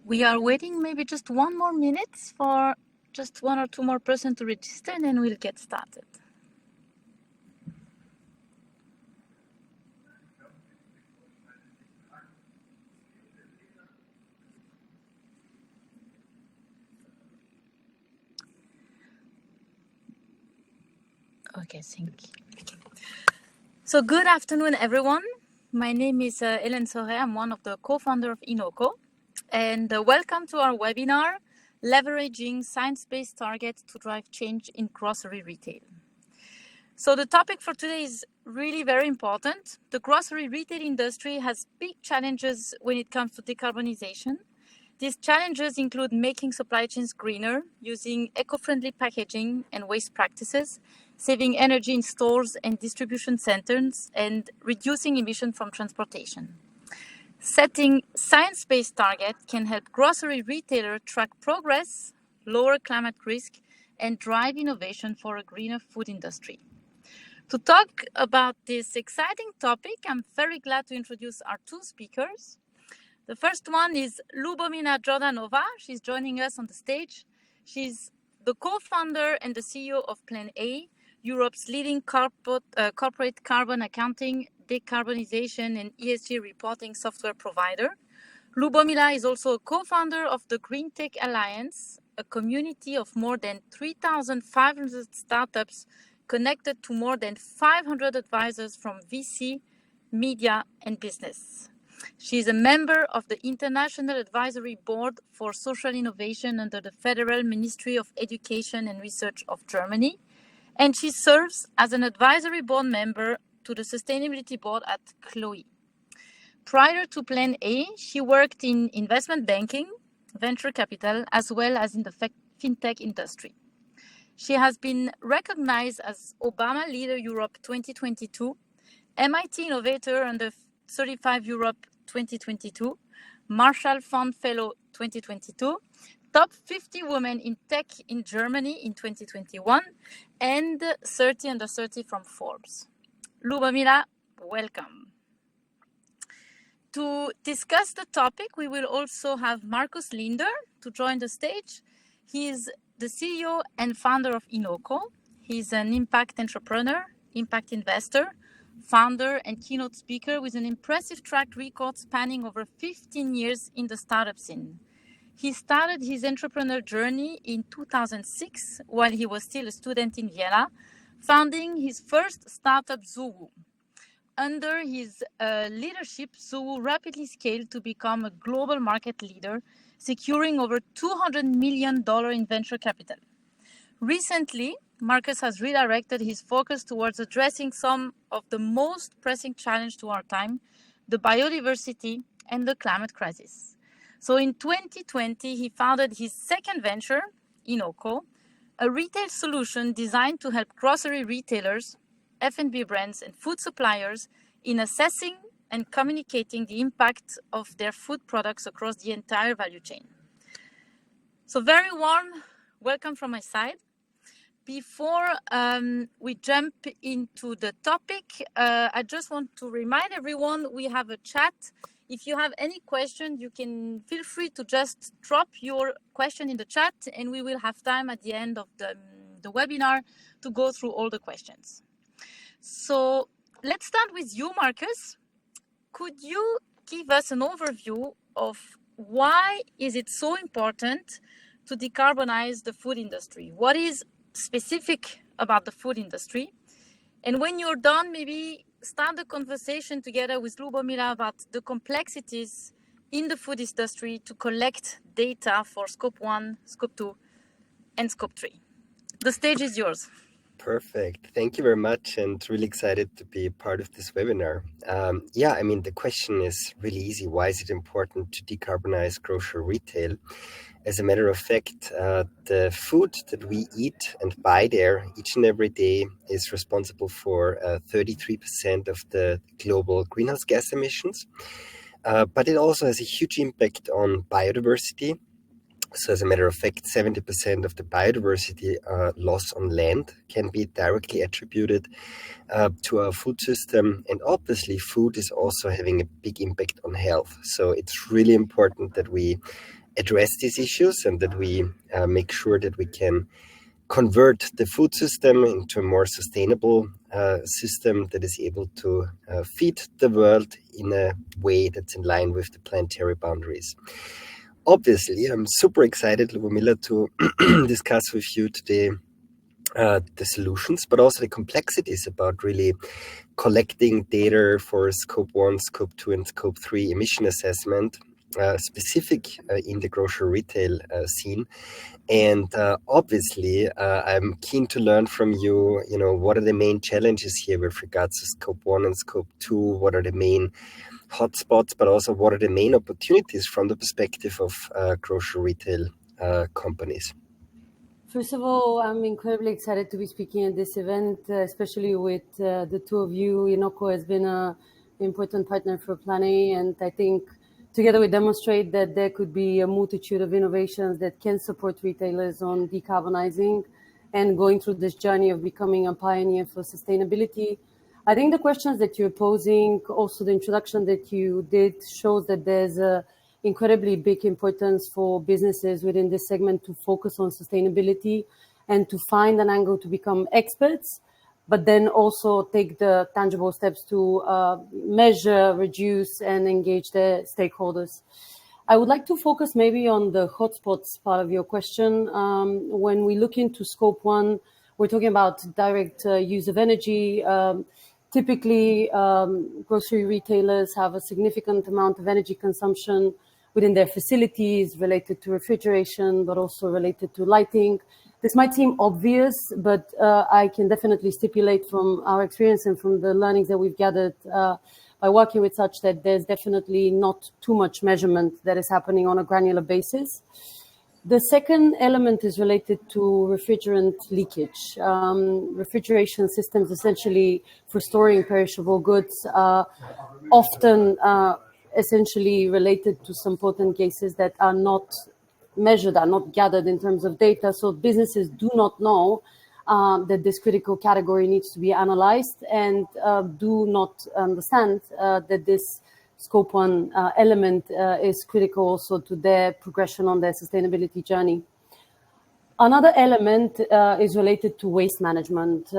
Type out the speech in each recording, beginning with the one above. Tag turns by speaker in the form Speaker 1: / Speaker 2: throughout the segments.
Speaker 1: We are waiting maybe just 1 more minute for just 1 or 2 more person to register, and then we'll get started. Okay, thank you. So good afternoon, everyone. My name is Hélène Soré. I'm one of the co-founders of inoqo. And welcome to our webinar, Leveraging Science-Based Targets to Drive Change in Grocery Retail. So the topic for today is really very important. The grocery retail industry has big challenges when it comes to decarbonization. These challenges include making supply chains greener, using eco-friendly packaging and waste practices, saving energy in stores and distribution centers, and reducing emissions from transportation. Setting science-based targets can help grocery retailers track progress, lower climate risk, and drive innovation for a greener food industry. To talk about this exciting topic, I'm very glad to introduce our two speakers. The first one is Lubomila Jordanova. She's joining us on the stage. She's the co-founder and the CEO of Plan A, Europe's leading corporate carbon accounting, decarbonisation, and ESG reporting software provider. Lubomila is also a co-founder of the Green Tech Alliance, a community of more than 3,500 startups connected to more than 500 advisors from VC, media, and business. She is a member of the International Advisory Board for Social Innovation under the Federal Ministry of Education and Research of Germany, and she serves as an advisory board member to the Sustainability Board at Chloe. Prior to Plan A, she worked in investment banking, venture capital, as well as in the fintech industry. She has been recognized as Obama Leader Europe 2022, MIT Innovator under 35 Europe 2022, Marshall Fund Fellow 2022, Top 50 Women in Tech in Germany in 2021, and 30 under 30 from Forbes. Lubomila, welcome. To discuss the topic, we will also have Markus Linder to join the stage. He is the CEO and founder of inoqo. He's an impact entrepreneur, impact investor, founder and keynote speaker with an impressive track record spanning over 15 years in the startup scene. He started his entrepreneur journey in 2006 while he was still a student in Vienna, founding his first startup, Zoogoo. Under his leadership, Zoogoo rapidly scaled to become a global market leader, securing over $200 million in venture capital. Recently, Markus has redirected his focus towards addressing some of the most pressing challenges to our time, the biodiversity and the climate crisis. So in 2020, he founded his second venture, inoqo, a retail solution designed to help grocery retailers, F&B brands, and food suppliers in assessing and communicating the impact of their food products across the entire value chain. So very warm welcome from my side. Before we jump into the topic, I just want to remind everyone we have a chat. If you have any question, you can feel free to just drop your question in the chat, and we will have time at the end of the webinar to go through all the questions. So let's start with you, Markus. Could you give us an overview of why is it so important to decarbonize the food industry? What is specific about the food industry? And when you're done, maybe start the conversation together with Lubomila about the complexities in the food industry to collect data for Scope 1, Scope 2, and Scope 3. The stage is yours.
Speaker 2: Perfect. Thank you very much, and really excited to be part of this webinar. The question is really easy. Why is it important to decarbonize grocery retail? As a matter of fact, the food that we eat and buy there each and every day is responsible for 33% of the global greenhouse gas emissions. But it also has a huge impact on biodiversity. So as a matter of fact, 70% of the biodiversity loss on land can be directly attributed to our food system. And obviously, food is also having a big impact on health. So it's really important that we address these issues and that we make sure that we can convert the food system into a more sustainable system that is able to feed the world in a way that's in line with the planetary boundaries. Obviously, I'm super excited, Lubomila, to discuss with you today the solutions, but also the complexities about really collecting data for Scope 1, Scope 2, and Scope 3 emission assessment, specific in the grocery retail scene. And obviously, I'm keen to learn from you, what are the main challenges here with regards to Scope 1 and Scope 2? What are the main hotspots, but also what are the main opportunities from the perspective of grocery retail companies?
Speaker 3: First of all, I'm incredibly excited to be speaking at this event, especially with the two of you. inoqo has been an important partner for Plan A, and I think together we demonstrate that there could be a multitude of innovations that can support retailers on decarbonizing and going through this journey of becoming a pioneer for sustainability. I think the questions that you're posing, also the introduction that you did, shows that there's a incredibly big importance for businesses within this segment to focus on sustainability and to find an angle to become experts, but then also take the tangible steps to measure, reduce, and engage the stakeholders. I would like to focus maybe on the hotspots part of your question. When we look into Scope 1, we're talking about direct use of energy. Typically, grocery retailers have a significant amount of energy consumption within their facilities related to refrigeration, but also related to lighting. This might seem obvious, but I can definitely stipulate from our experience and from the learnings that we've gathered by working with such that there's definitely not too much measurement that is happening on a granular basis. The second element is related to refrigerant leakage. Refrigeration systems, essentially for storing perishable goods, are often essentially related to some potent gases that are not measured, are not gathered in terms of data. So businesses do not know that this critical category needs to be analyzed and do not understand that this Scope 1 element is critical also to their progression on their sustainability journey. Another element is related to waste management.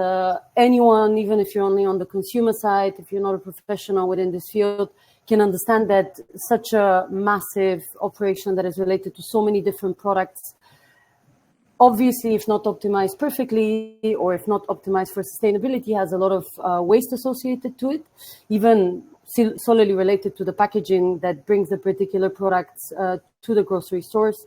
Speaker 3: Anyone, even if you're only on the consumer side, if you're not a professional within this field, can understand that such a massive operation that is related to so many different products, obviously, if not optimized perfectly or if not optimized for sustainability, has a lot of waste associated to it, even solely related to the packaging that brings the particular products to the grocery stores.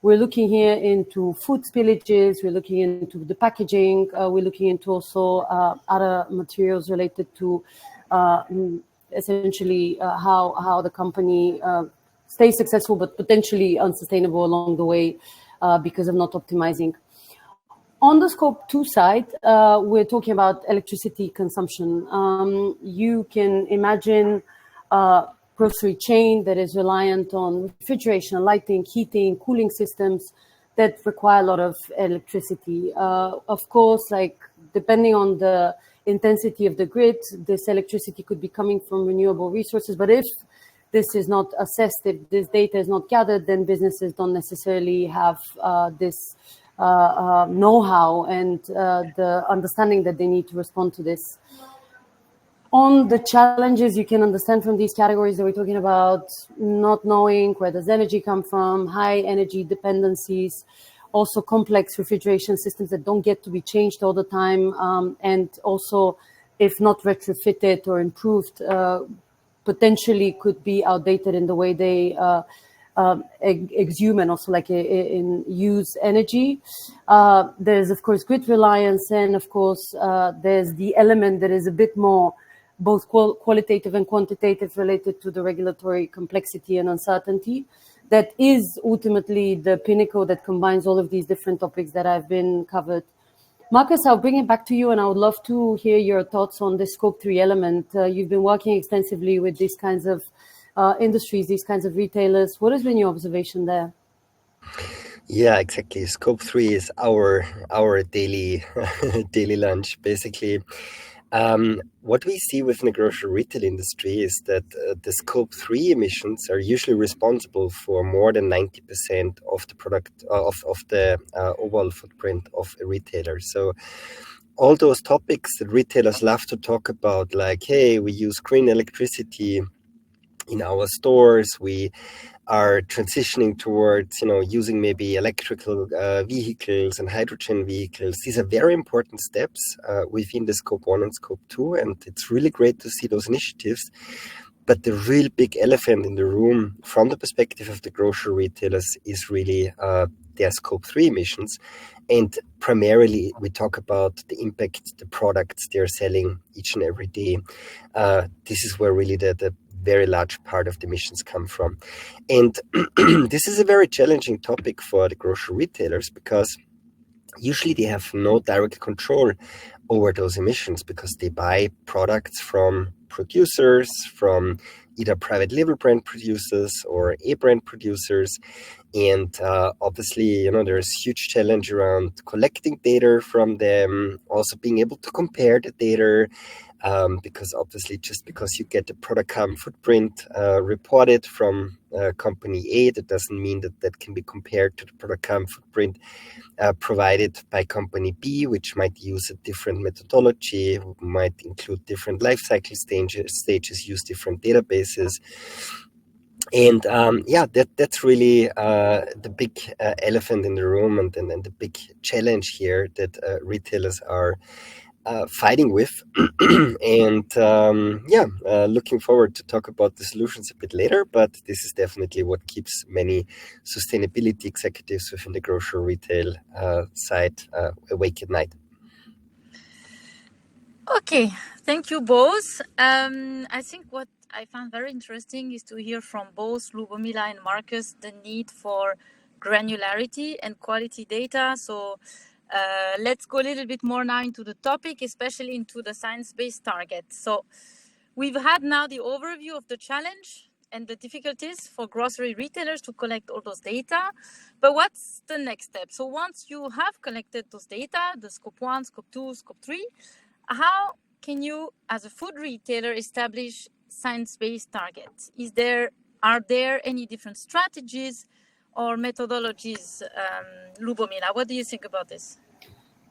Speaker 3: We're looking here into food spillages, we're looking into the packaging, we're looking into also other materials related to essentially how the company stays successful but potentially unsustainable along the way because of not optimizing. On the Scope 2 side, we're talking about electricity consumption. You can imagine a grocery chain that is reliant on refrigeration, lighting, heating, cooling systems that require a lot of electricity. Of course, like depending on the intensity of the grid, this electricity could be coming from renewable resources. But if this is not assessed, if this data is not gathered, then businesses don't necessarily have this know-how and the understanding that they need to respond to this. On the challenges you can understand from these categories that we're talking about, not knowing where does energy come from, high energy dependencies, also complex refrigeration systems that don't get to be changed all the time, and also, if not retrofitted or improved, potentially could be outdated in the way they exhume and also like in use energy. There's of course grid reliance, and of course there's the element that is a bit more both qualitative and quantitative related to the regulatory complexity and uncertainty. That is ultimately the pinnacle that combines all of these different topics that have been covered. Markus, I'll bring it back to you, and I would love to hear your thoughts on the Scope 3 element. You've been working extensively with these kinds of industries, these kinds of retailers. What has been your observation there?
Speaker 2: Yeah, exactly. Scope 3 is our daily daily lunch, basically. What we see within the grocery retail industry is that the scope 3 emissions are usually responsible for more than 90% of the product of the overall footprint of a retailer. So all those topics that retailers love to talk about, like, hey, we use green electricity in our stores, we are transitioning towards, using maybe electrical vehicles and hydrogen vehicles. These are very important steps within the scope 1 and scope 2, and it's really great to see those initiatives. But the real big elephant in the room from the perspective of the grocery retailers is really their scope 3 emissions. And primarily, we talk about the impact the products they're selling each and every day. This is where really the very large part of the emissions come from. And this is a very challenging topic for the grocery retailers, because usually they have no direct control over those emissions, because they buy products from producers, from either private label brand producers or A brand producers. And obviously, there's huge challenge around collecting data from them, also being able to compare the data, because obviously just because you get the product carbon footprint reported from company A, that doesn't mean that can be compared to the product carbon footprint provided by company B, which might use a different methodology, might include different life cycle stages, use different databases. And that's really the big elephant in the room, and the big challenge here that retailers are fighting with. And looking forward to talk about the solutions a bit later, but this is definitely what keeps many sustainability executives within the grocery retail side awake at night.
Speaker 1: Okay, thank you both. I think what I found very interesting is to hear from both Lubomila and Markus the need for granularity and quality data. So let's go a little bit more now into the topic, especially into the science-based targets. So we've had now the overview of the challenge and the difficulties for grocery retailers to collect all those data. But what's the next step? So once you have collected those data, the scope 1, scope 2, scope 3, how can you, as a food retailer, establish science-based targets? Are there any different strategies or methodologies? Lubomila, what do you think about this?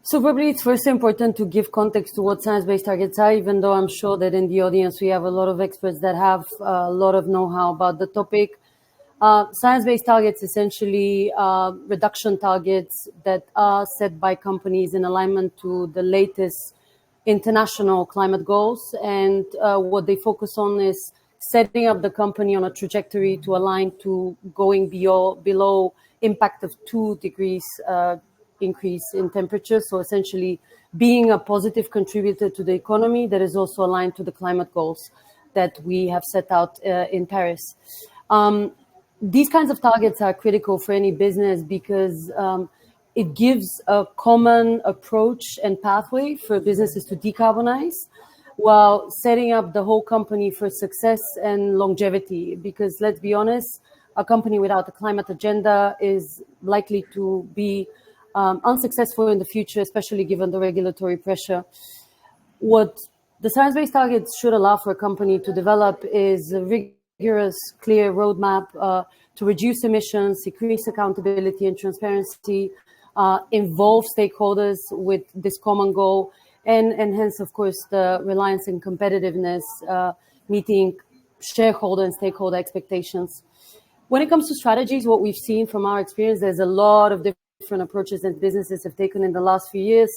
Speaker 3: So probably it's first important to give context to what science-based targets are, even though I'm sure that in the audience we have a lot of experts that have a lot of know-how about the topic. Science-based targets essentially reduction targets that are set by companies in alignment to the latest international climate goals. And what they focus on is setting up the company on a trajectory to align to going below impact of 2 degrees increase in temperature. So essentially being a positive contributor to the economy that is also aligned to the climate goals that we have set out in Paris. These kinds of targets are critical for any business because it gives a common approach and pathway for businesses to decarbonize while setting up the whole company for success and longevity. Because let's be honest, a company without a climate agenda is likely to be unsuccessful in the future, especially given the regulatory pressure. What the science-based targets should allow for a company to develop is a rigorous, clear roadmap to reduce emissions, increase accountability and transparency, involve stakeholders with this common goal, and enhance, of course, the reliance and competitiveness, meeting shareholder and stakeholder expectations. When it comes to strategies, what we've seen from our experience, there's a lot of different approaches that businesses have taken in the last few years.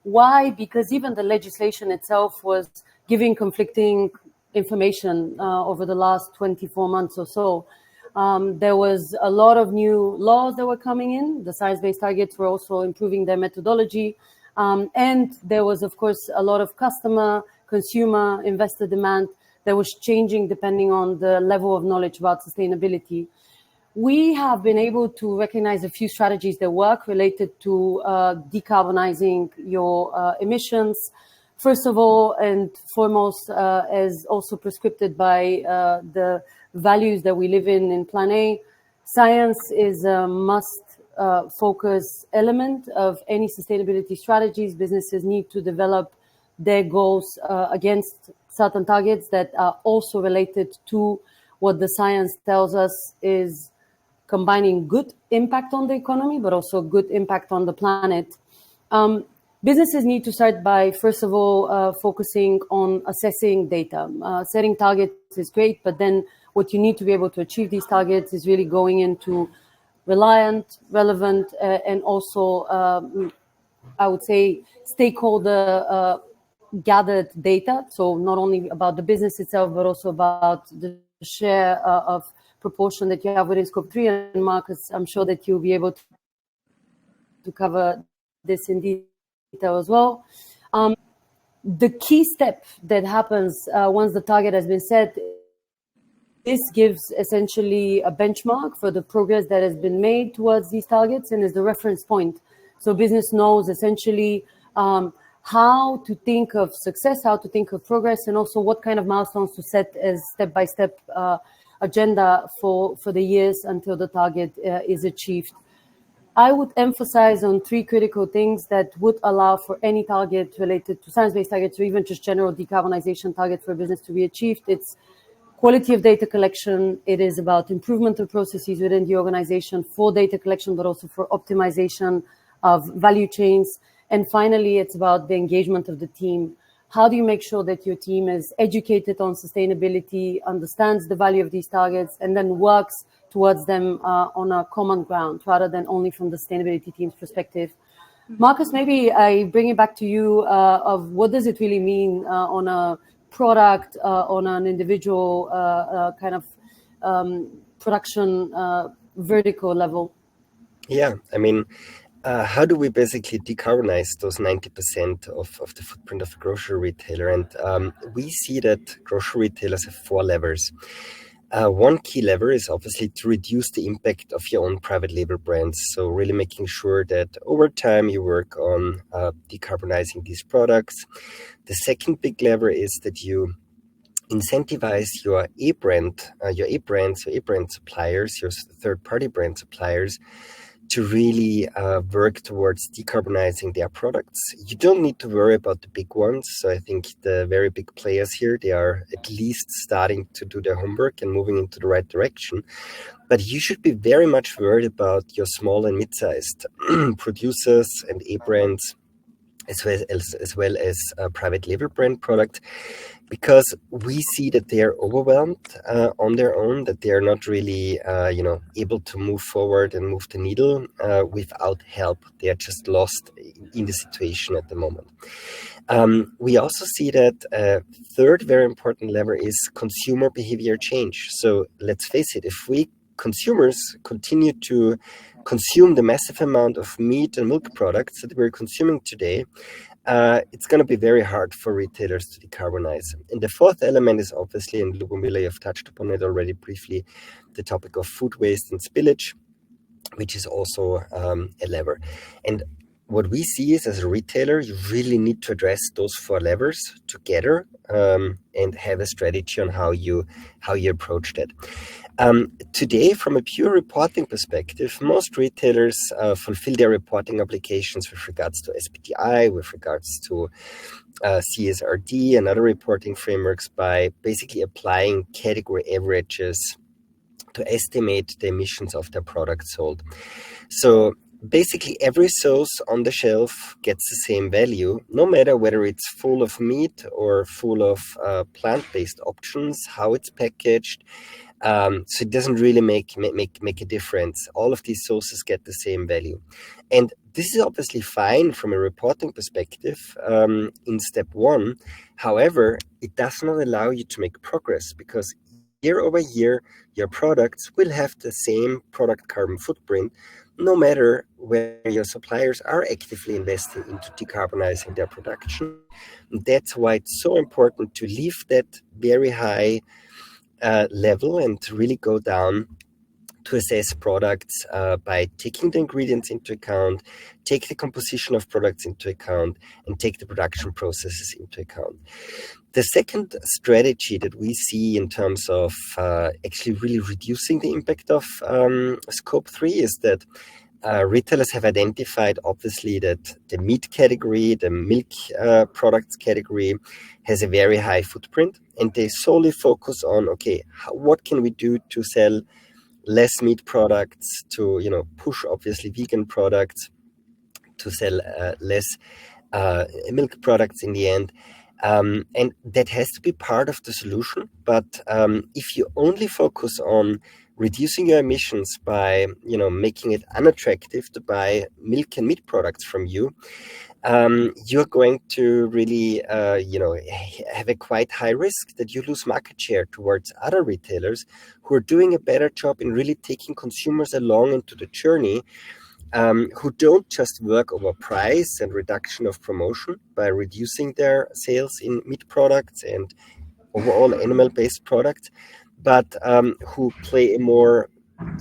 Speaker 3: Why? Because even the legislation itself was giving conflicting information over the last 24 months or so. There was a lot of new laws that were coming in. The science-based targets were also improving their methodology. And there was, of course, a lot of customer, consumer, investor demand that was changing depending on the level of knowledge about sustainability. We have been able to recognize a few strategies that work related to decarbonizing your emissions. First of all, and foremost, as also prescribed by the values that we live in Plan A, science is a must focus element of any sustainability strategies. Businesses need to develop their goals against certain targets that are also related to what the science tells us is combining good impact on the economy, but also good impact on the planet. Businesses need to start by, first of all, focusing on assessing data. Setting targets is great, but then what you need to be able to achieve these targets is really going into reliant, relevant, and also, I would say, stakeholder gathered data. So not only about the business itself, but also about the share of proportion that you have within Scope 3. And Markus, I'm sure that you'll be able to cover this in detail as well. The key step that happens once the target has been set, this gives essentially a benchmark for the progress that has been made towards these targets and is the reference point. So business knows essentially how to think of success, how to think of progress, and also what kind of milestones to set as step-by-step agenda for the years until the target is achieved. I would emphasize on three critical things that would allow for any target related to science-based targets or even just general decarbonization target for business to be achieved. It's quality of data collection. It is about improvement of processes within the organization for data collection, but also for optimization of value chains. And finally, it's about the engagement of the team. How do you make sure that your team is educated on sustainability, understands the value of these targets, and then works towards them on a common ground rather than only from the sustainability team's perspective? Markus, maybe I bring it back to you of what does it really mean on a product, on an individual kind of production vertical level?
Speaker 2: Yeah, I mean, how do we basically decarbonize those 90% of the footprint of a grocery retailer? And we see that grocery retailers have 4 levers. One key lever is obviously to reduce the impact of your own private label brands. So really making sure that over time you work on decarbonizing these products. The second big lever is that you incentivize your A-brand suppliers, your third-party brand suppliers, to really work towards decarbonizing their products. You don't need to worry about the big ones. So I think the very big players here, they are at least starting to do their homework and moving into the right direction. But you should be very much worried about your small and mid-sized producers and A-brands, as well as private label brand product, because we see that they are overwhelmed on their own, that they are not really, able to move forward and move the needle without help. They are just lost in the situation at the moment. We also see that a third very important lever is consumer behavior change. So let's face it, if we consumers continue to consume the massive amount of meat and milk products that we're consuming today, it's going to be very hard for retailers to decarbonize. And the fourth element is obviously, and Lubomila, you've touched upon it already briefly, the topic of food waste and spillage, which is also a lever. And what we see is, as a retailer, you really need to address those 4 levers together and have a strategy on how you approach that. Today, from a pure reporting perspective, most retailers fulfill their reporting obligations with regards to SBTi, with regards to CSRD and other reporting frameworks by basically applying category averages to estimate the emissions of their products sold. So basically every sauce on the shelf gets the same value, no matter whether it's full of meat or full of plant-based options, how it's packaged. So it doesn't really make a difference. All of these sauces get the same value. And this is obviously fine from a reporting perspective in step 1. However, it does not allow you to make progress, because year over year, your products will have the same product carbon footprint, no matter where your suppliers are actively investing into decarbonizing their production. And that's why it's so important to leave that very high level and to really go down to assess products by taking the ingredients into account, take the composition of products into account, and take the production processes into account. The second strategy that we see in terms of actually really reducing the impact of Scope 3 is that retailers have identified, obviously, that the meat category, the milk products category, has a very high footprint, and they solely focus on, okay, what can we do to sell less meat products, to push obviously vegan products, to sell less milk products in the end. And that has to be part of the solution. But if you only focus on reducing your emissions by making it unattractive to buy milk and meat products from you, you're going to really have a quite high risk that you lose market share towards other retailers who are doing a better job in really taking consumers along into the journey, who don't just work over price and reduction of promotion by reducing their sales in meat products and overall animal-based products, but who play a more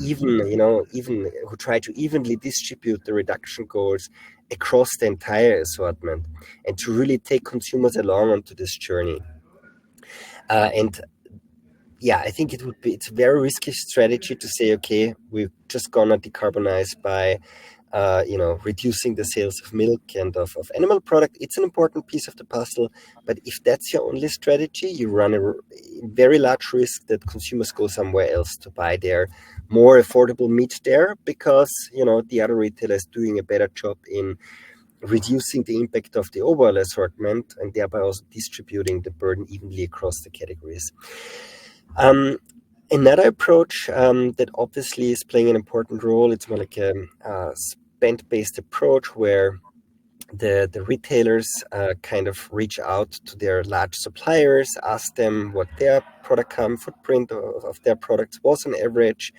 Speaker 2: even who try to evenly distribute the reduction goals across the entire assortment and to really take consumers along onto this journey. And yeah, I think it's a very risky strategy to say, okay, we're just gonna decarbonize by reducing the sales of milk and of animal product. It's an important piece of the puzzle, but if that's your only strategy, you run a very large risk that consumers go somewhere else to buy their more affordable meat there, because the other retailer is doing a better job in reducing the impact of the overall assortment and thereby also distributing the burden evenly across the categories. Another approach that obviously is playing an important role, it's more like a spend-based approach where the retailers kind of reach out to their large suppliers, ask them what their product carbon footprint of their products was on average,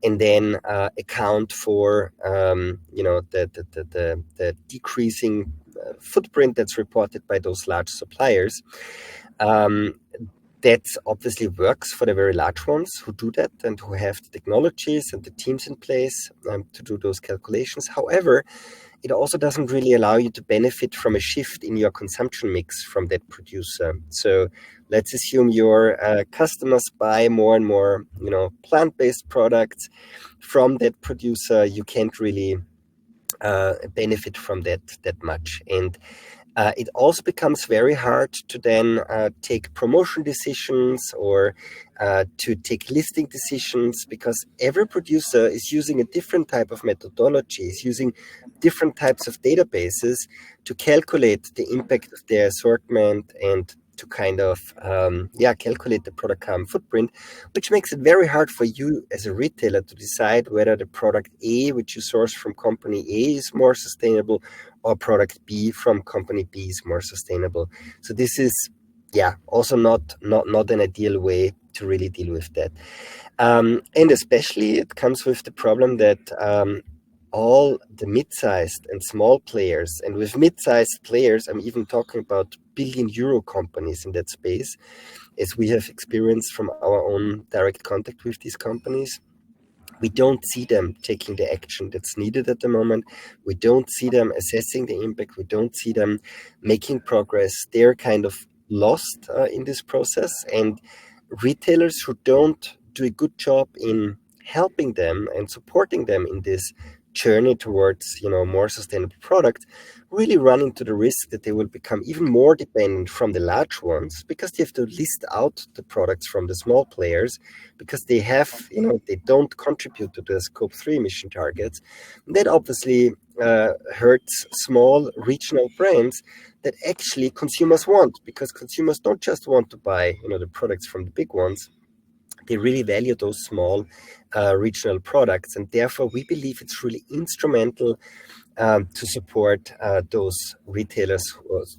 Speaker 2: and then account for the decreasing footprint that's reported by those large suppliers. That obviously works for the very large ones who do that and who have the technologies and the teams in place to do those calculations. However, it also doesn't really allow you to benefit from a shift in your consumption mix from that producer. So let's assume your customers buy more and more, plant-based products from that producer. You can't really benefit from that much. And it also becomes very hard to then take promotion decisions or to take listing decisions, because every producer is using a different type of methodology, is using different types of databases to calculate the impact of their assortment and to kind of calculate the product carbon footprint, which makes it very hard for you as a retailer to decide whether the product A, which you source from company A, is more sustainable, or product B from company B is more sustainable. So this is also not an ideal way to really deal with that. And especially it comes with the problem that all the mid-sized and small players, and with mid-sized players, I'm even talking about billion-euro companies in that space, as we have experienced from our own direct contact with these companies. We don't see them taking the action that's needed at the moment. We don't see them assessing the impact. We don't see them making progress. They're kind of lost in this process. And retailers who don't do a good job in helping them and supporting them in this journey towards more sustainable products really run into the risk that they will become even more dependent from the large ones, because they have to list out the products from the small players, because they have they don't contribute to the scope 3 emission targets. That obviously hurts small regional brands that actually consumers want, because consumers don't just want to buy the products from the big ones. They really value those small regional products, and therefore we believe it's really instrumental to support those retailers,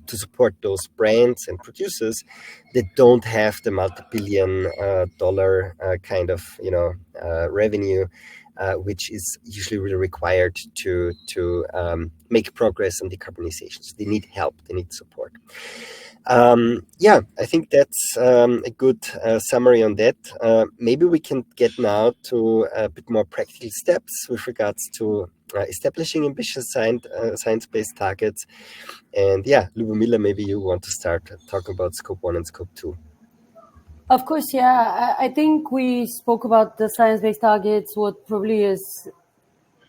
Speaker 2: to support those brands and producers that don't have the multi-billion dollar kind of revenue, which is usually really required to make progress on decarbonization. So they need help, they need support. I think that's a good summary on that. Maybe we can get now to a bit more practical steps with regards to establishing ambitious science-based targets. And Lubomila, maybe you want to start talking about scope 1 and scope 2.
Speaker 3: Of course, I think we spoke about the science-based targets. What probably is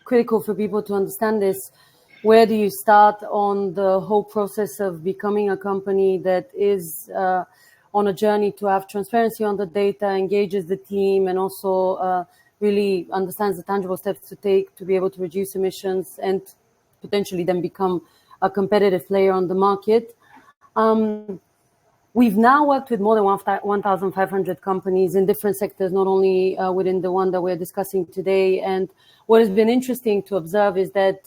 Speaker 3: critical for people to understand is, where do you start on the whole process of becoming a company that is on a journey to have transparency on the data, engages the team, and also really understands the tangible steps to take to be able to reduce emissions and potentially then become a competitive player on the market. We've now worked with more than 1,500 companies in different sectors, not only within the one that we're discussing today. And what has been interesting to observe is that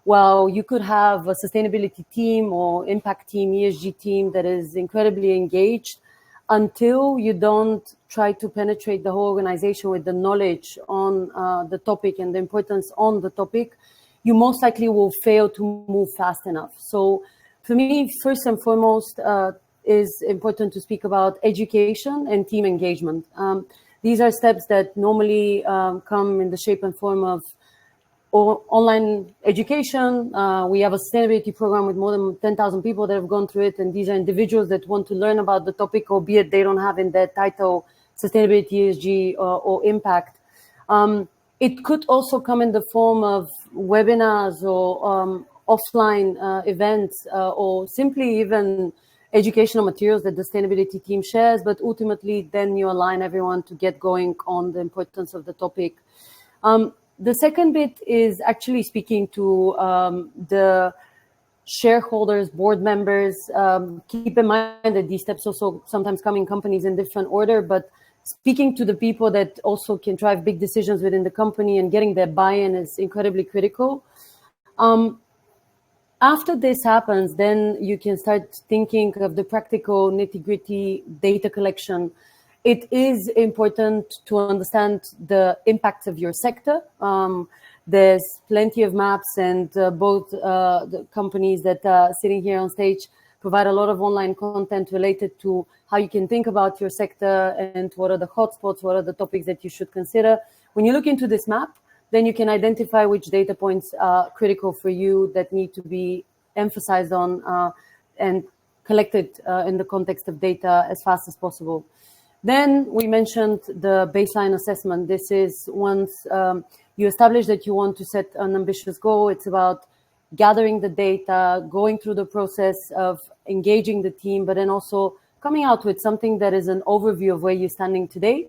Speaker 3: while you could have a sustainability team or impact team, ESG team that is incredibly engaged, until you don't try to penetrate the whole organization with the knowledge on the topic and the importance on the topic, you most likely will fail to move fast enough. So for me, first and foremost, is important to speak about education and team engagement. These are steps that normally come in the shape and form of online education. We have a sustainability program with more than 10,000 people that have gone through it, and these are individuals that want to learn about the topic, albeit they don't have in their title sustainability, ESG, or impact. It could also come in the form of webinars or offline events or simply even educational materials that the sustainability team shares, but ultimately then you align everyone to get going on the importance of the topic. The second bit is actually speaking to the shareholders, board members. Keep in mind that these steps also sometimes come in companies in different order, but speaking to the people that also can drive big decisions within the company and getting their buy-in is incredibly critical. After this happens, then you can start thinking of the practical nitty-gritty data collection. It is important to understand the impact of your sector. There's plenty of maps, and both the companies that are sitting here on stage provide a lot of online content related to how you can think about your sector and what are the hotspots, what are the topics that you should consider. When you look into this map, then you can identify which data points are critical for you that need to be emphasized on and collected in the context of data as fast as possible. Then we mentioned the baseline assessment. This is once you establish that you want to set an ambitious goal, it's about gathering the data, going through the process of engaging the team, but then also coming out with something that is an overview of where you're standing today,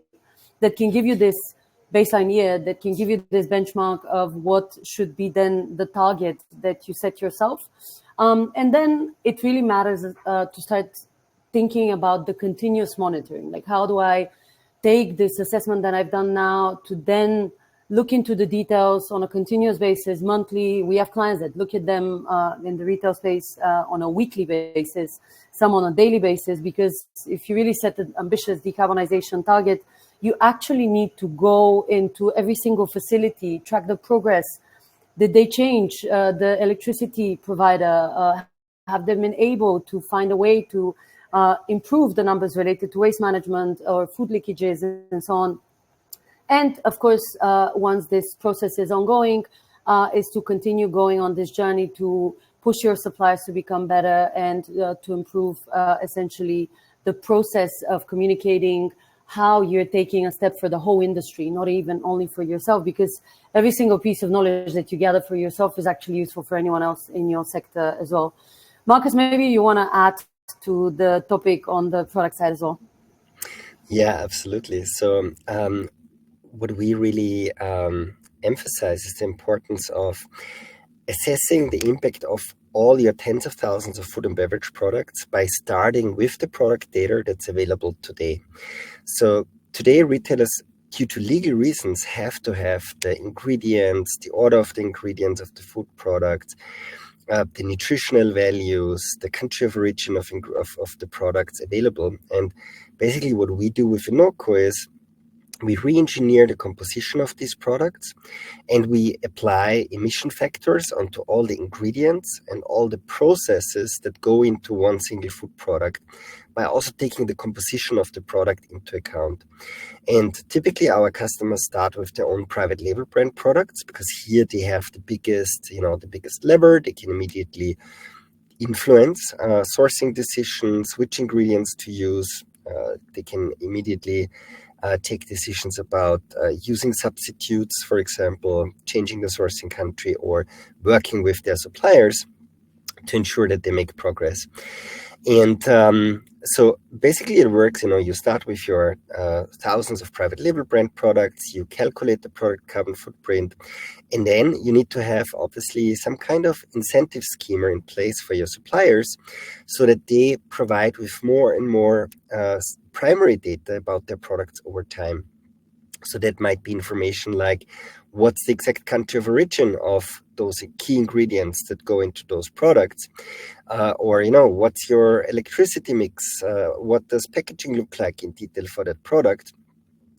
Speaker 3: that can give you this baseline year, that can give you this benchmark of what should be then the target that you set yourself. And then it really matters to start thinking about the continuous monitoring. Like, how do I take this assessment that I've done now to then look into the details on a continuous basis, monthly? We have clients that look at them in the retail space on a weekly basis, some on a daily basis, because if you really set an ambitious decarbonization target, you actually need to go into every single facility, track the progress. Did they change the electricity provider? Have they been able to find a way to improve the numbers related to waste management or food leakages and so on? And of course, once this process is ongoing, is to continue going on this journey to push your suppliers to become better and to improve essentially the process of communicating how you're taking a step for the whole industry, not even only for yourself, because every single piece of knowledge that you gather for yourself is actually useful for anyone else in your sector as well. Markus, maybe you want to add to the topic on the product side as well.
Speaker 2: Yeah, absolutely. So what we really emphasize is the importance of assessing the impact of all your tens of thousands of food and beverage products by starting with the product data that's available today. So today, retailers, due to legal reasons, have to have the ingredients, the order of the ingredients of the food products, the nutritional values, the country of origin of the products available. And basically what we do with inoqo is we re-engineer the composition of these products, and we apply emission factors onto all the ingredients and all the processes that go into one single food product, by also taking the composition of the product into account. And typically our customers start with their own private label brand products, because here they have the biggest lever. They can immediately influence sourcing decisions, which ingredients to use. They can immediately take decisions about using substitutes, for example, changing the sourcing country or working with their suppliers to ensure that they make progress. And so basically it works, you start with your thousands of private label brand products, you calculate the product carbon footprint, and then you need to have obviously some kind of incentive schema in place for your suppliers so that they provide with more and more primary data about their products over time. So that might be information like what's the exact country of origin of those key ingredients that go into those products, or what's your electricity mix, what does packaging look like in detail for that product.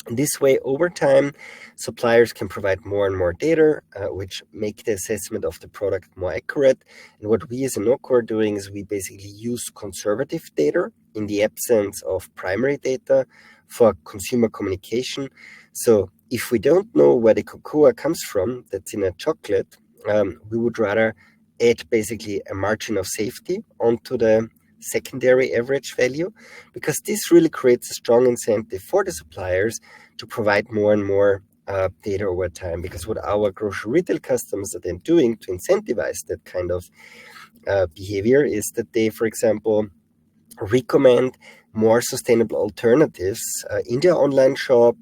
Speaker 2: This way, over time, suppliers can provide more and more data, which make the assessment of the product more accurate. And what we as inoqo are doing is we basically use conservative data in the absence of primary data for consumer communication. So if we don't know where the cocoa comes from that's in a chocolate, we would rather add basically a margin of safety onto the secondary average value, because this really creates a strong incentive for the suppliers to provide more and more data over time. Because what our grocery retail customers are then doing to incentivize that kind of behavior is that they, for example, recommend more sustainable alternatives in their online shop,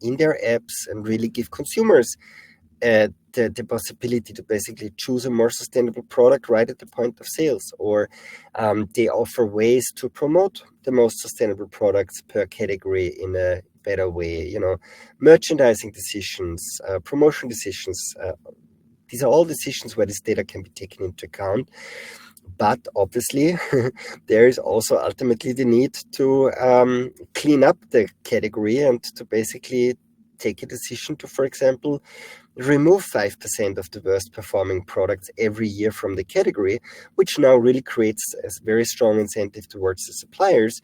Speaker 2: in their apps, and really give consumers the possibility to basically choose a more sustainable product right at the point of sales, or they offer ways to promote the most sustainable products per category in a better way. Merchandising decisions, promotion decisions. These are all decisions where this data can be taken into account. But obviously, there is also ultimately the need to clean up the category and to basically take a decision to, for example, remove 5% of the worst performing products every year from the category, which now really creates a very strong incentive towards the suppliers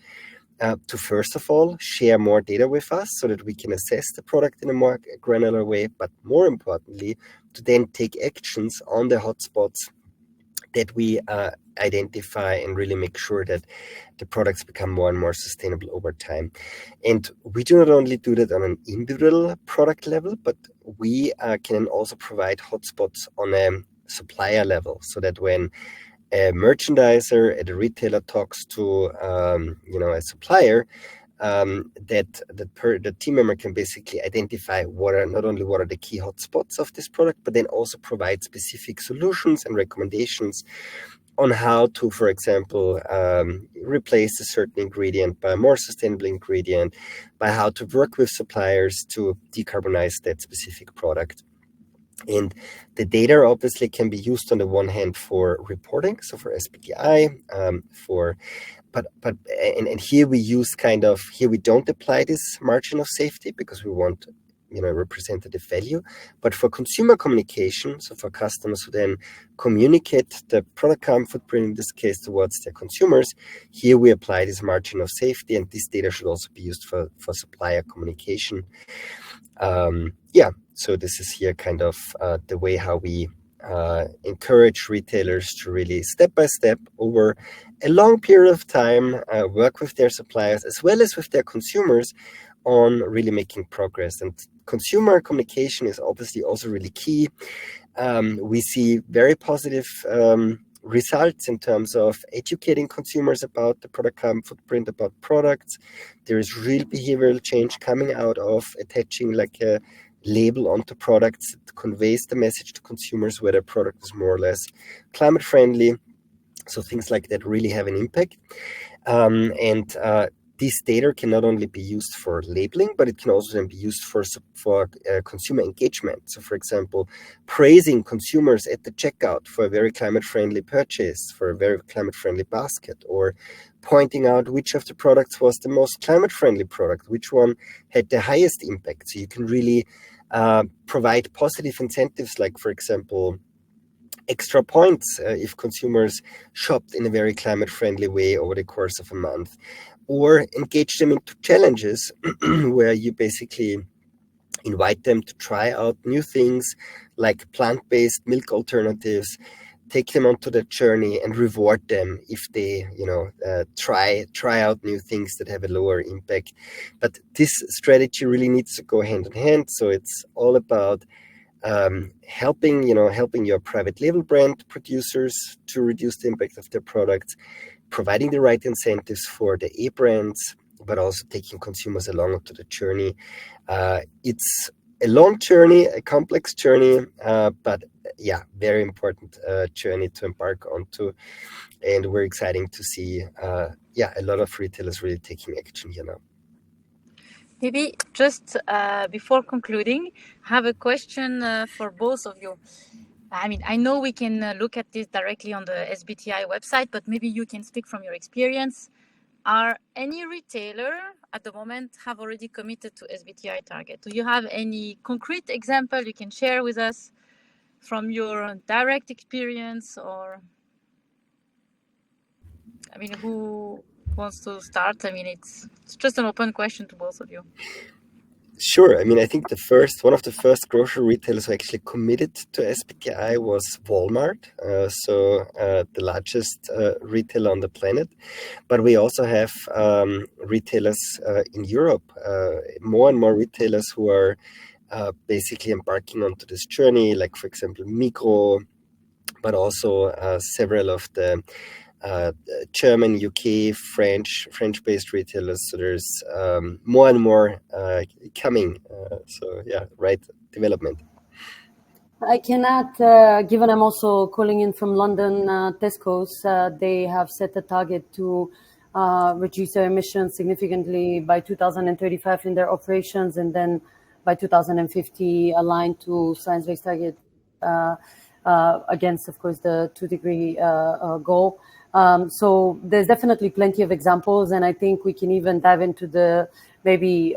Speaker 2: to, first of all, share more data with us so that we can assess the product in a more granular way, but more importantly, to then take actions on the hotspots that we identify and really make sure that the products become more and more sustainable over time. And we do not only do that on an individual product level, but we can also provide hotspots on a supplier level, so that when a merchandiser at a retailer talks to a supplier, the team member can basically identify not only what are the key hotspots of this product, but then also provide specific solutions and recommendations on how to, for example, replace a certain ingredient by a more sustainable ingredient, by how to work with suppliers to decarbonize that specific product. And the data obviously can be used on the one hand for reporting, so for SBTi, and here we use here we don't apply this margin of safety because we want representative value, but for consumer communication, so for customers who then communicate the product carbon footprint, in this case towards their consumers, here we apply this margin of safety, and this data should also be used for supplier communication. So this is here the way how we encourage retailers to really step by step over a long period of time work with their suppliers as well as with their consumers on really making progress. And consumer communication is obviously also really key. We see very positive results in terms of educating consumers about the product carbon footprint, about products. There is real behavioral change coming out of attaching like a label onto products that conveys the message to consumers whether a product is more or less climate friendly. So things like that really have an impact. This data can not only be used for labeling, but it can also then be used for consumer engagement. So, for example, praising consumers at the checkout for a very climate-friendly purchase, for a very climate-friendly basket, or pointing out which of the products was the most climate-friendly product, which one had the highest impact. So you can really provide positive incentives, like, for example, extra points if consumers shopped in a very climate-friendly way over the course of a month, or engage them into challenges where you basically invite them to try out new things like plant-based milk alternatives take them onto the journey and reward them if they, try out new things that have a lower impact. But this strategy really needs to go hand in hand. So it's all about helping your private label brand producers to reduce the impact of their products, providing the right incentives for the A brands, but also taking consumers along onto the journey. It's a long journey, a complex journey, but yeah, very important journey to embark onto. And we're excited to see, a lot of retailers really taking action here now.
Speaker 1: Maybe just before concluding, I have a question for both of you. I mean, I know we can look at this directly on the SBTI website, but maybe you can speak from your experience. Are any retailer at the moment have already committed to SBTI target? Do you have any concrete example you can share with us from your direct experience? Or, I mean, who wants to start? I mean, it's just an open question to both of you.
Speaker 2: Sure. I mean, I think one of the first grocery retailers who actually committed to SBTI was Walmart, the largest retailer on the planet. But we also have retailers in Europe, more and more retailers who are basically embarking onto this journey, like, for example, Migros, but also several of the German, UK, French-based retailers. So there's more and more coming. Right development.
Speaker 3: I cannot, given I'm also calling in from London, Tesco's, they have set a target to reduce their emissions significantly by 2035 in their operations, and then by 2050 aligned to science-based target against, of course, the 2-degree goal. So there's definitely plenty of examples, and I think we can even dive into the maybe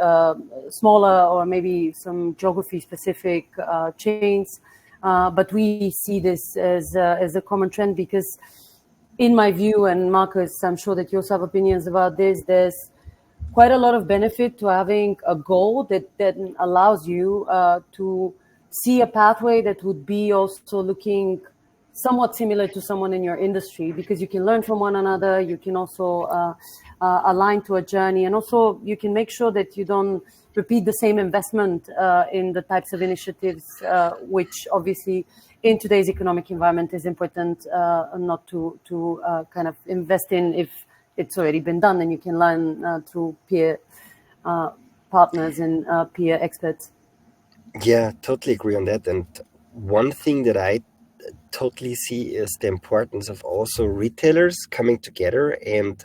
Speaker 3: smaller or maybe some geography-specific chains. But we see this as a common trend because, in my view, and Markus, I'm sure that you also have opinions about this, there's quite a lot of benefit to having a goal that allows you to see a pathway that would be also looking somewhat similar to someone in your industry, because you can learn from one another, you can also align to a journey, and also you can make sure that you don't repeat the same investment in the types of initiatives, which obviously in today's economic environment is important not to kind of invest in if it's already been done, and you can learn through peer partners and peer experts.
Speaker 2: Yeah, totally agree on that. And one thing that I totally see is the importance of also retailers coming together and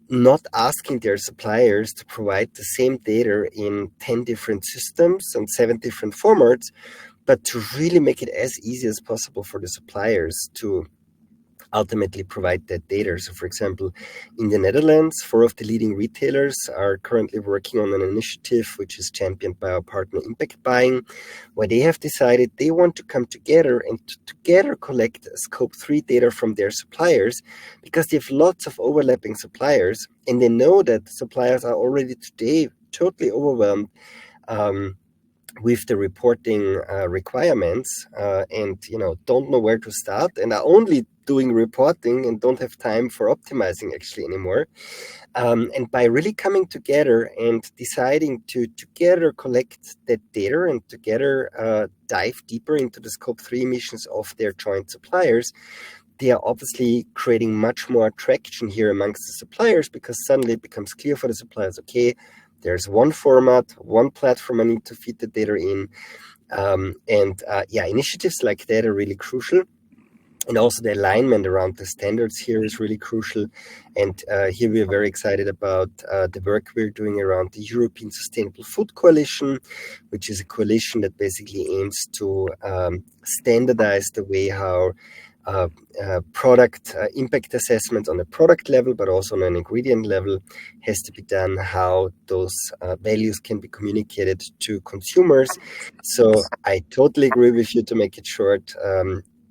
Speaker 2: not asking their suppliers to provide the same data in 10 different systems and 7 different formats, but to really make it as easy as possible for the suppliers to ultimately provide that data. So, for example, in the Netherlands, 4 of the leading retailers are currently working on an initiative which is championed by our partner Impact Buying, where they have decided they want to come together and together collect Scope 3 data from their suppliers, because they have lots of overlapping suppliers, and they know that suppliers are already today totally overwhelmed with the reporting requirements and don't know where to start, and are only doing reporting and don't have time for optimizing actually anymore. And by really coming together and deciding to together collect that data and together dive deeper into the Scope 3 emissions of their joint suppliers, they are obviously creating much more traction here amongst the suppliers, because suddenly it becomes clear for the suppliers, okay, there's one format, one platform I need to feed the data in. Initiatives like that are really crucial. And also the alignment around the standards here is really crucial. And here we are very excited about the work we're doing around the European Sustainable Food Coalition, which is a coalition that basically aims to standardize the way how product impact assessment on a product level, but also on an ingredient level, has to be done, how those values can be communicated to consumers. So I totally agree with you. To make it short,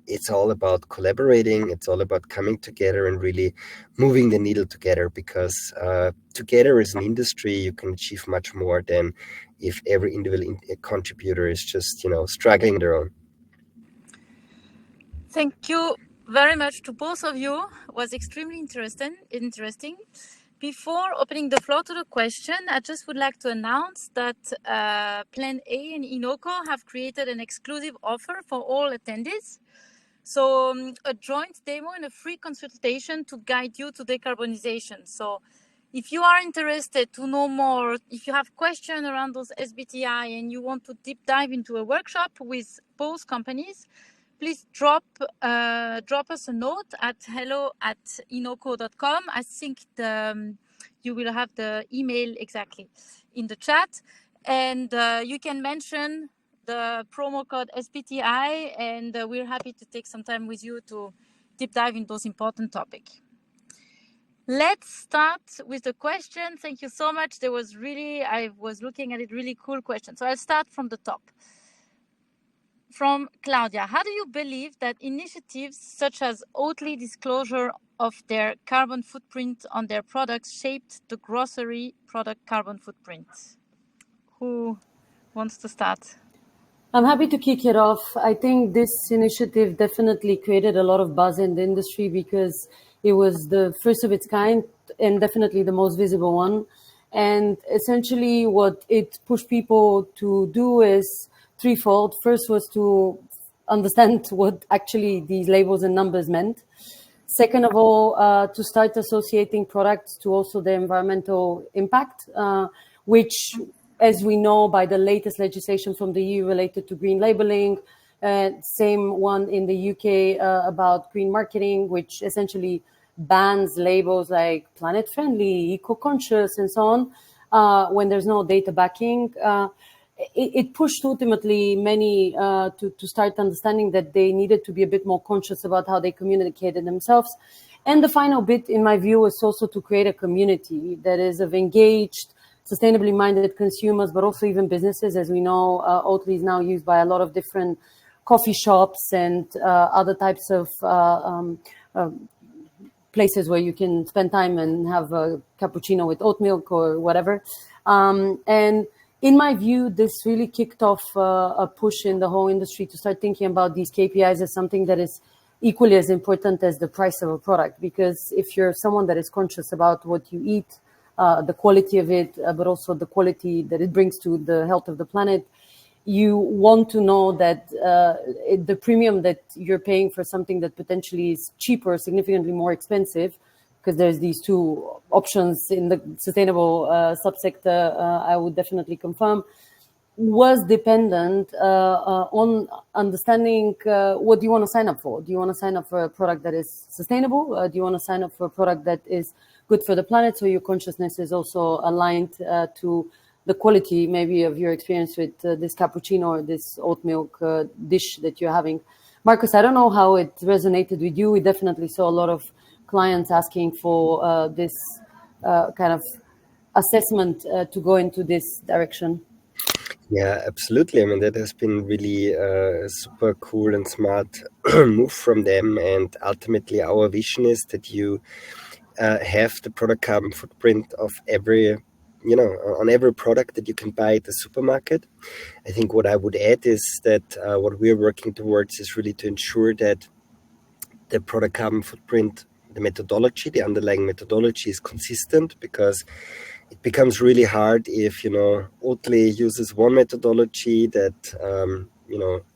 Speaker 2: it's all about collaborating. It's all about coming together and really moving the needle together, because together as an industry, you can achieve much more than if every individual contributor is just, struggling their own.
Speaker 1: Thank you very much to both of you. It was extremely interesting. Before opening the floor to the question, I just would like to announce that Plan A and inoqo have created an exclusive offer for all attendees. So a joint demo and a free consultation to guide you to decarbonization. So if you are interested to know more, if you have questions around those SBTI and you want to deep dive into a workshop with both companies, please drop us a note at hello@inoqo.com. I think you will have the email exactly in the chat. And you can mention the promo code SBTI, and we're happy to take some time with you to deep dive in those important topics. Let's start with the question. Thank you so much. I was looking at it, really cool question. So I'll start from the top. From Claudia, how do you believe that initiatives such as Oatly disclosure of their carbon footprint on their products shaped the grocery product carbon footprint? Who wants to start?
Speaker 3: I'm happy to kick it off. I think this initiative definitely created a lot of buzz in the industry because it was the first of its kind and definitely the most visible one. And essentially what it pushed people to do is threefold. First was to understand what actually these labels and numbers meant. Second of all, to start associating products to also the environmental impact, which, as we know by the latest legislation from the EU related to green labeling, same one in the UK about green marketing, which essentially bans labels like planet friendly, eco-conscious, and so on, when there's no data backing. It pushed ultimately many to start understanding that they needed to be a bit more conscious about how they communicated themselves. And the final bit, in my view, is also to create a community that is of engaged, sustainably minded consumers, but also even businesses. As we know, Oatly is now used by a lot of different coffee shops and other types of places where you can spend time and have a cappuccino with oat milk or whatever. And in my view, this really kicked off a push in the whole industry to start thinking about these KPIs as something that is equally as important as the price of a product. Because if you're someone that is conscious about what you eat, the quality of it, but also the quality that it brings to the health of the planet, you want to know that the premium that you're paying for something that potentially is cheaper, significantly more expensive, because there's these two options in the sustainable subsector, I would definitely confirm, was dependent on understanding what do you want to sign up for. Do you want to sign up for a product that is sustainable? Do you want to sign up for a product that is good for the planet, so your consciousness is also aligned to the quality maybe of your experience with this cappuccino or this oat milk dish that you're having? Markus, I don't know how it resonated with you. We definitely saw a lot of clients asking for this kind of assessment to go into this direction.
Speaker 2: Yeah, absolutely. I mean, that has been really a super cool and smart move from them. And ultimately, our vision is that you have the product carbon footprint of every, on every product that you can buy at the supermarket. I think what I would add is that what we're working towards is really to ensure that the product carbon footprint, the methodology, the underlying methodology is consistent, because it becomes really hard if, Oatly uses one methodology that,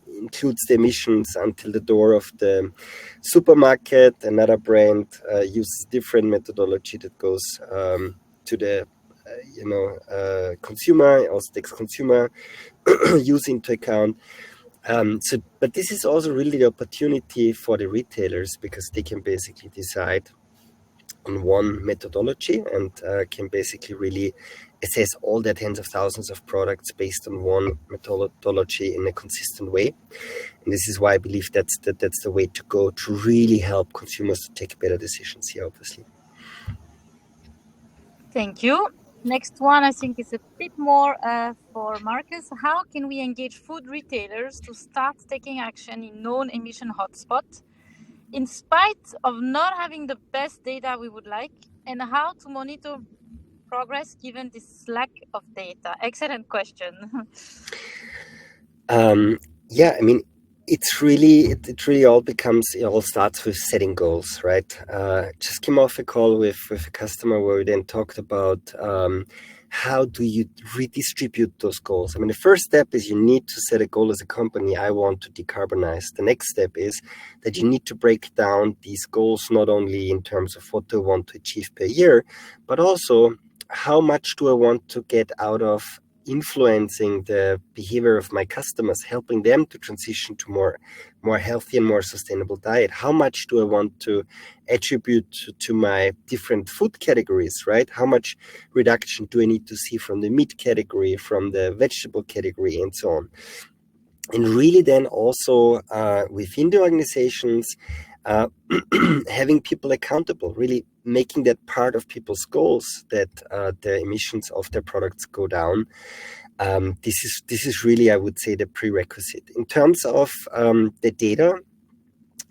Speaker 2: includes the emissions until the door of the supermarket. Another brand uses different methodology that goes to the, consumer, also takes consumer use into account. But this is also really the opportunity for the retailers, because they can basically decide on one methodology and can basically really assess all their tens of thousands of products based on one methodology in a consistent way. And this is why I believe that's the way to go to really help consumers to take better decisions here, obviously.
Speaker 1: Thank you. Next one, I think, is a bit more for Markus. How can we engage food retailers to start taking action in non-emission hotspots, in spite of not having the best data we would like, and how to monitor progress given this lack of data? Excellent question.
Speaker 2: Yeah, I mean, It's really, it really all it all starts with setting goals, right? Just came off a call with a customer where we then talked about how do you redistribute those goals? I mean, the first step is you need to set a goal as a company. I want to decarbonize. The next step is that you need to break down these goals, not only in terms of what do I want to achieve per year, but also how much do I want to get out of influencing the behavior of my customers, helping them to transition to more healthy and more sustainable diet. How much do I want to attribute to my different food categories, right? How much reduction do I need to see from the meat category, from the vegetable category, and so on? And really then also within the organizations, having people accountable, really making that part of people's goals, that the emissions of their products go down. This is really, I would say, the prerequisite. In terms of the data,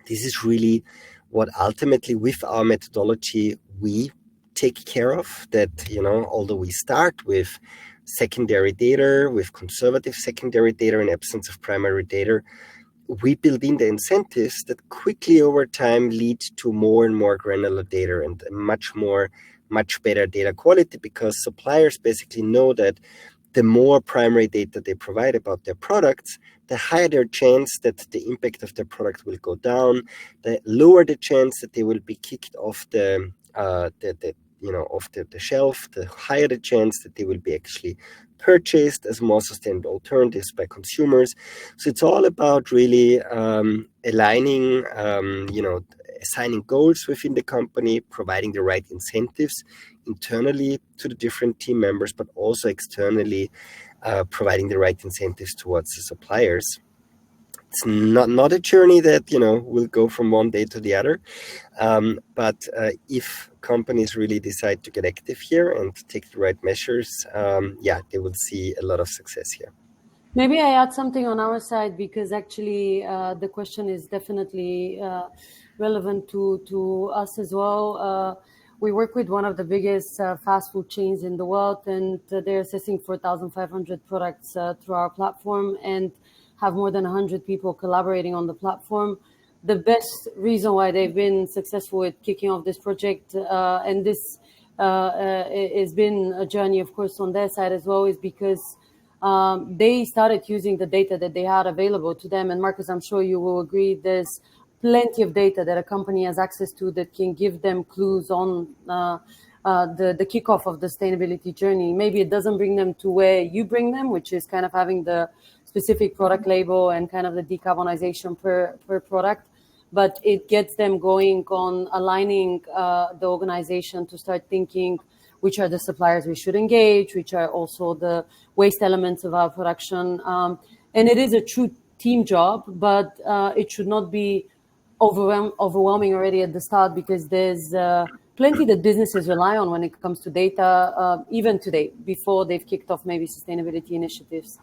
Speaker 2: this is really what ultimately with our methodology we take care of. That, although we start with secondary data, with conservative secondary data in absence of primary data, we build in the incentives that quickly over time lead to more and more granular data and much better data quality, because suppliers basically know that the more primary data they provide about their products, the higher their chance that the impact of their product will go down, the lower the chance that they will be kicked off the shelf, the higher the chance that they will be actually purchased as more sustainable alternatives by consumers. So it's all about really aligning, assigning goals within the company, providing the right incentives internally to the different team members, but also externally providing the right incentives towards the suppliers. It's not a journey that will go from one day to the other, but if companies really decide to get active here and take the right measures, they will see a lot of success here.
Speaker 3: Maybe I add something on our side, because actually the question is definitely relevant to us as well. We work with one of the biggest fast food chains in the world, and they're assessing 4,500 products through our platform and have more than 100 people collaborating on the platform. The best reason why they've been successful with kicking off this project, and this has been a journey, of course, on their side as well, is because they started using the data that they had available to them. And Markus, I'm sure you will agree, there's plenty of data that a company has access to that can give them clues on the kickoff of the sustainability journey. Maybe it doesn't bring them to where you bring them, which is kind of having the specific product label and kind of the decarbonization per product, but it gets them going on aligning the organization to start thinking which are the suppliers we should engage, which are also the waste elements of our production. And it is a true team job, but it should not be overwhelming already at the start, because there's plenty that businesses rely on when it comes to data, even today, before they've kicked off maybe sustainability initiatives.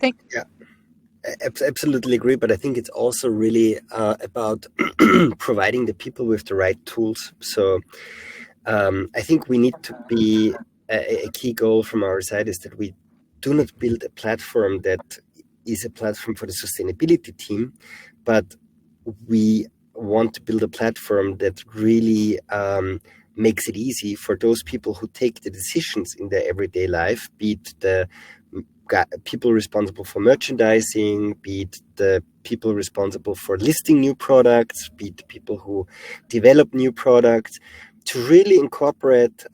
Speaker 2: Yeah, absolutely agree. But I think it's also really about providing the people with the right tools. So I think we need to be a key goal from our side is that we do not build a platform that is a platform for the sustainability team, but we want to build a platform that really makes it easy for those people who take the decisions in their everyday life, be it the people responsible for merchandising, be it the people responsible for listing new products, be it the people who develop new products, to really incorporate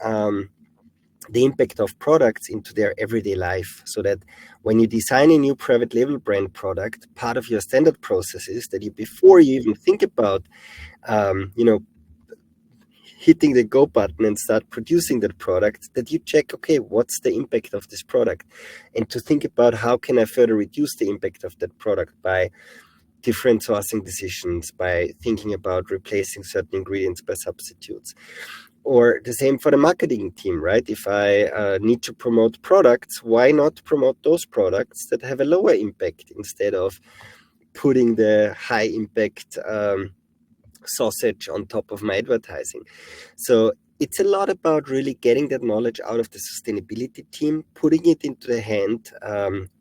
Speaker 2: the impact of products into their everyday life, so that when you design a new private label brand product, part of your standard process is that before you even think about, hitting the go button and start producing that product, that you check, okay, what's the impact of this product? And to think about how can I further reduce the impact of that product by different sourcing decisions, by thinking about replacing certain ingredients by substitutes. Or the same for the marketing team, right? If I need to promote products, why not promote those products that have a lower impact instead of putting the high impact sausage on top of my advertising? So it's a lot about really getting that knowledge out of the sustainability team, putting it into the hand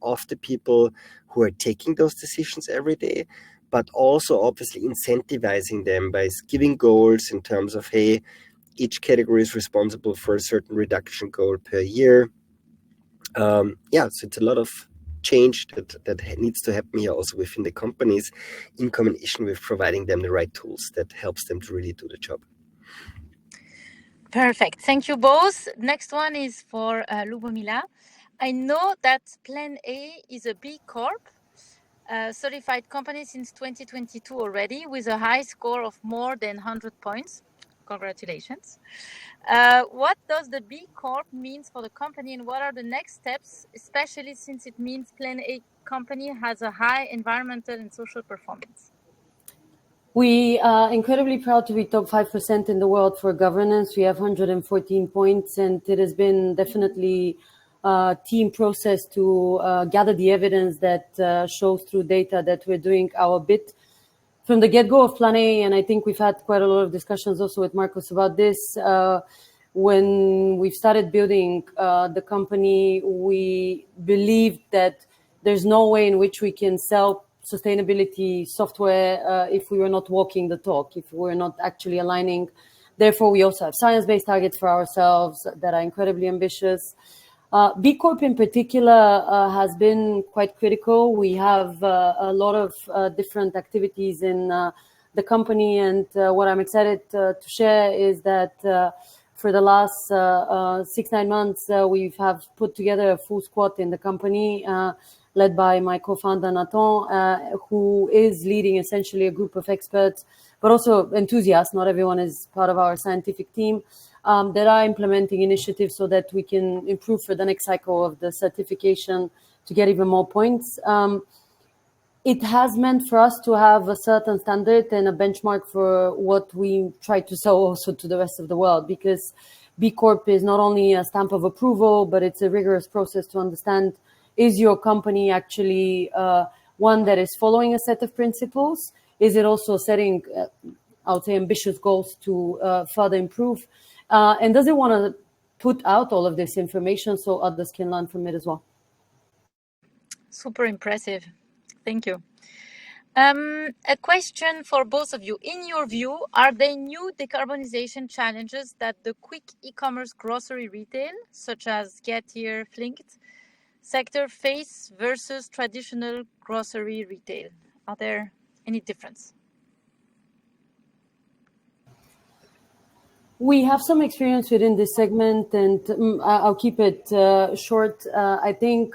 Speaker 2: of the people who are taking those decisions every day, but also obviously incentivizing them by giving goals in terms of, hey, each category is responsible for a certain reduction goal per year. So it's a lot of change that needs to happen here also within the companies, in combination with providing them the right tools that helps them to really do the job.
Speaker 1: Perfect. Thank you both. Next one is for Lubomila. I know that Plan A is a B Corp, certified company since 2022 already, with a high score of more than 100 points. Congratulations. What does the B Corp means for the company, and what are the next steps, especially since it means Plan A company has a high environmental and social performance?
Speaker 3: We are incredibly proud to be top 5% in the world for governance. We have 114 points, and it has been definitely a team process to gather the evidence that shows through data that we're doing our bit. From the get-go of Plan A, and I think we've had quite a lot of discussions also with Markus about this, when we started building the company, we believed that there's no way in which we can sell sustainability software if we were not walking the talk, if we were not actually aligning. Therefore, we also have science-based targets for ourselves that are incredibly ambitious. B Corp in particular has been quite critical. We have a lot of different activities in the company, and what I'm excited to share is that for the last 6-9 months, we have put together a full squad in the company, led by my co-founder Nathan, who is leading essentially a group of experts, but also enthusiasts. Not everyone is part of our scientific team, that are implementing initiatives so that we can improve for the next cycle of the certification to get even more points. It has meant for us to have a certain standard and a benchmark for what we try to sell also to the rest of the world, because B Corp is not only a stamp of approval, but it's a rigorous process to understand, is your company actually one that is following a set of principles? Is it also setting, I would say, ambitious goals to further improve? And does it want to put out all of this information so others can learn from it as well?
Speaker 1: Super impressive. Thank you. A question for both of you. In your view, are there new decarbonization challenges that the quick e-commerce grocery retail, such as Get Here, Flinked, sector face versus traditional grocery retail? Are there any difference?
Speaker 3: We have some experience within this segment, and I'll keep it short. I think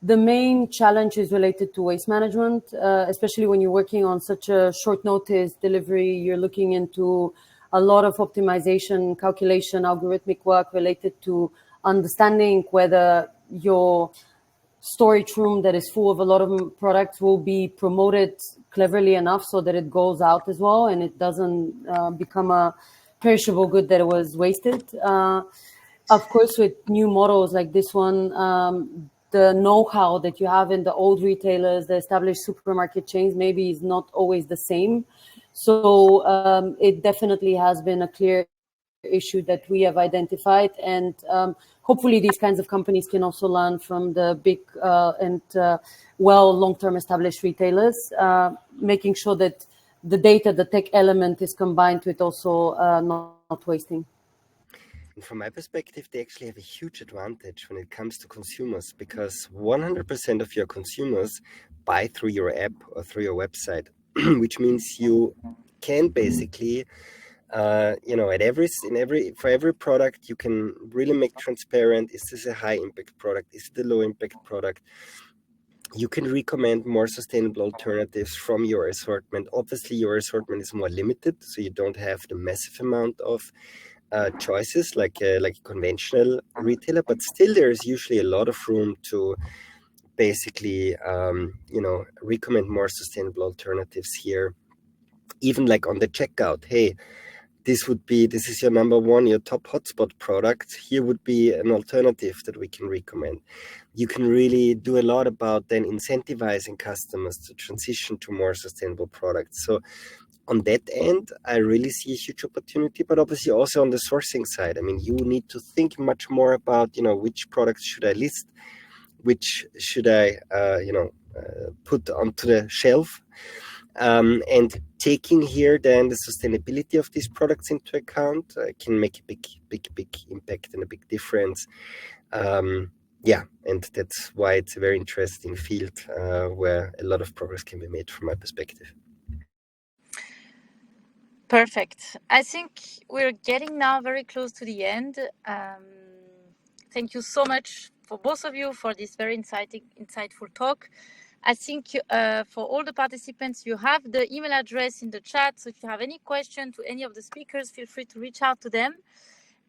Speaker 3: the main challenge is related to waste management, especially when you're working on such a short notice delivery. You're looking into a lot of optimization, calculation, algorithmic work related to understanding whether your storage room that is full of a lot of products will be promoted cleverly enough so that it goes out as well and it doesn't become a perishable good that was wasted. Of course, with new models like this one, the know-how that you have in the old retailers, the established supermarket chains, maybe is not always the same. So it definitely has been a clear issue that we have identified, and hopefully these kinds of companies can also learn from the big and long-term established retailers, making sure that the data, the tech element is combined with also not wasting.
Speaker 2: And from my perspective, they actually have a huge advantage when it comes to consumers, because 100% of your consumers buy through your app or through your website, which means you can basically, for every product, you can really make transparent, is this a high impact product? Is it a low impact product? You can recommend more sustainable alternatives from your assortment. Obviously, your assortment is more limited, so you don't have the massive amount of choices like a conventional retailer, but still there is usually a lot of room to basically recommend more sustainable alternatives here. Even like on the checkout, hey, this is your number one, your top hotspot product. Here would be an alternative that we can recommend. You can really do a lot about then incentivizing customers to transition to more sustainable products. So on that end, I really see a huge opportunity, but obviously also on the sourcing side. I mean, you need to think much more about, which products should I list, which should I, put onto the shelf, and taking here then the sustainability of these products into account can make a big impact and a big difference. And that's why it's a very interesting field where a lot of progress can be made from my perspective.
Speaker 1: Perfect. I think we're getting now very close to the end. Thank you so much for both of you for this very insightful talk. I think for all the participants, you have the email address in the chat. So if you have any question to any of the speakers, feel free to reach out to them.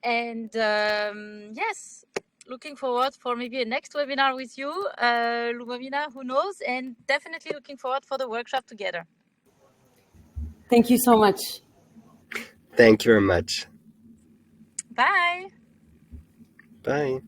Speaker 1: And yes, looking forward for maybe a next webinar with you, Lubomila, who knows, and definitely looking forward for the workshop together.
Speaker 3: Thank you so much.
Speaker 2: Thank you very much.
Speaker 1: Bye.
Speaker 2: Bye.